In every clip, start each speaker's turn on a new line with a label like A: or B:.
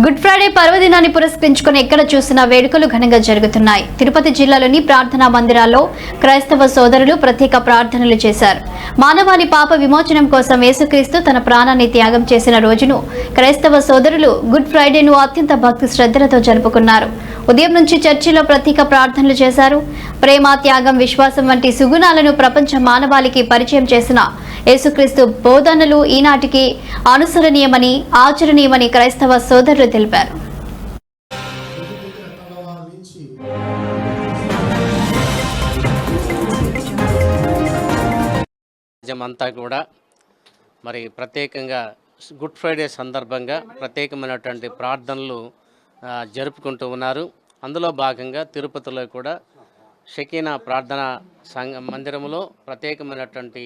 A: Good Friday పర్వదినాన్ని పురస్కరించుకుని ఎక్కడ చూసినా వేడుకలు ఘనంగా జరుగుతున్నాయి. తిరుపతి జిల్లాలోని ప్రార్థనా మందిరాల్లో క్రైస్తవ సోదరులు ప్రత్యేక ప్రార్థనలు చేశారు. మానవాళి పాప విమోచనం కోసం యేసుక్రీస్తు తన ప్రాణాన్ని త్యాగం చేసిన రోజును క్రైస్తవ సోదరులు గుడ్ ఫ్రైడేను అత్యంత భక్తి శ్రద్ధలతో జరుపుకున్నారు. ఉదయం నుంచి చర్చిలో ప్రత్యేక ప్రార్థనలు చేశారు. ప్రేమ, త్యాగం, విశ్వాసం వంటి సుగుణాలను ప్రపంచ మానవాళికి పరిచయం చేసిన యేసుక్రీస్తు బోధనలు ఈనాటికి అనుసరణీయమని, ఆచరణీయమని క్రైస్తవ సోదరులు తెలిపారు.
B: అంతా కూడా మరి ప్రత్యేకంగా గుడ్ ఫ్రైడే సందర్భంగా ప్రత్యేకమైనటువంటి ప్రార్థనలు జరుపుకుంటూ ఉన్నారు. అందులో భాగంగా తిరుపతిలో కూడా షకీనా ప్రార్థనా మందిరంలో ప్రత్యేకమైనటువంటి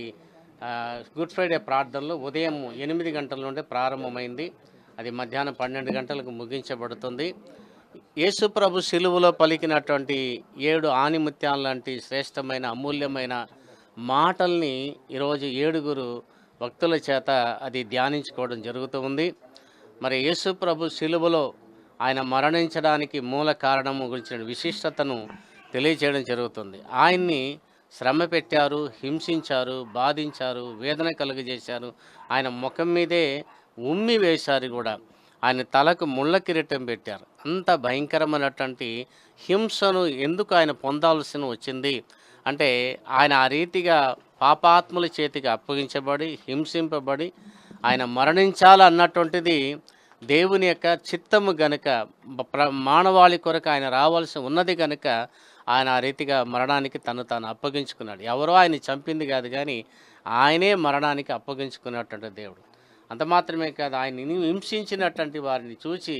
B: గుడ్ ఫ్రైడే ప్రార్థనలు ఉదయం 8 గంటల నుండి ప్రారంభమైంది. అది మధ్యాహ్నం 12 గంటలకు ముగించబడుతుంది. యేసు ప్రభు శిలువలో పలికినటువంటి 7 ఆణిముత్యాల లాంటి శ్రేష్టమైన అమూల్యమైన మాటల్ని ఈరోజు 7 భక్తుల చేత అది ధ్యానించుకోవడం జరుగుతూ ఉంది. మరి యేసు ప్రభు శిలువలో ఆయన మరణించడానికి మూల కారణము గురించిన విశిష్టతను తెలియచేయడం జరుగుతుంది. ఆయన్ని శ్రమ పెట్టారు, హింసించారు, బాధించారు, వేదన కలుగజేశారు. ఆయన ముఖం మీదే ఉమ్మి వేశారు కూడా. ఆయన తలకు ముళ్ళ కిరీటం పెట్టారు. అంత భయంకరమైనటువంటి హింసను ఎందుకు ఆయన పొందాల్సిన వచ్చింది అంటే, ఆయన ఆ రీతిగా పాపాత్ముల చేతికి అప్పగించబడి హింసింపబడి ఆయన మరణించాలన్నటువంటిది దేవుని యొక్క చిత్తము గనుక, మానవాళి కొరకు ఆయన రావాల్సి ఉన్నది కనుక ఆయన ఆ రీతిగా మరణానికి తాను అప్పగించుకున్నాడు. ఎవరో ఆయన చంపింది కాదు, కానీ ఆయనే మరణానికి అప్పగించుకున్నటువంటి దేవుడు. అంత మాత్రమే కాదు, ఆయన హింసించినటువంటి వారిని చూసి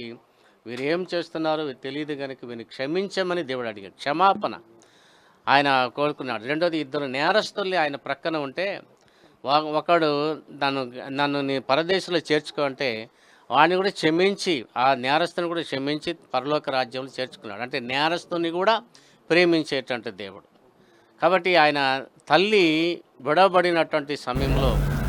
B: వీరు ఏం చేస్తున్నారో తెలియదు కనుక వీరిని క్షమించమని దేవుడు అడిగాడు. క్షమాపణ ఆయన కోరుకున్నాడు. రెండోది, 2 నేరస్తుల్ని ఆయన ప్రక్కన ఉంటే ఒకడు నన్ను నీ పరదేశంలో చేర్చుకో అంటే వాడిని కూడా క్షమించి, ఆ నేరస్తుని కూడా క్షమించి పరలోక రాజ్యంలో చేర్చుకున్నాడు. అంటే నేరస్తుని కూడా ప్రేమించేటువంటి దేవుడు. కాబట్టి ఆయన తల్లి విడవబడినటువంటి సమయంలో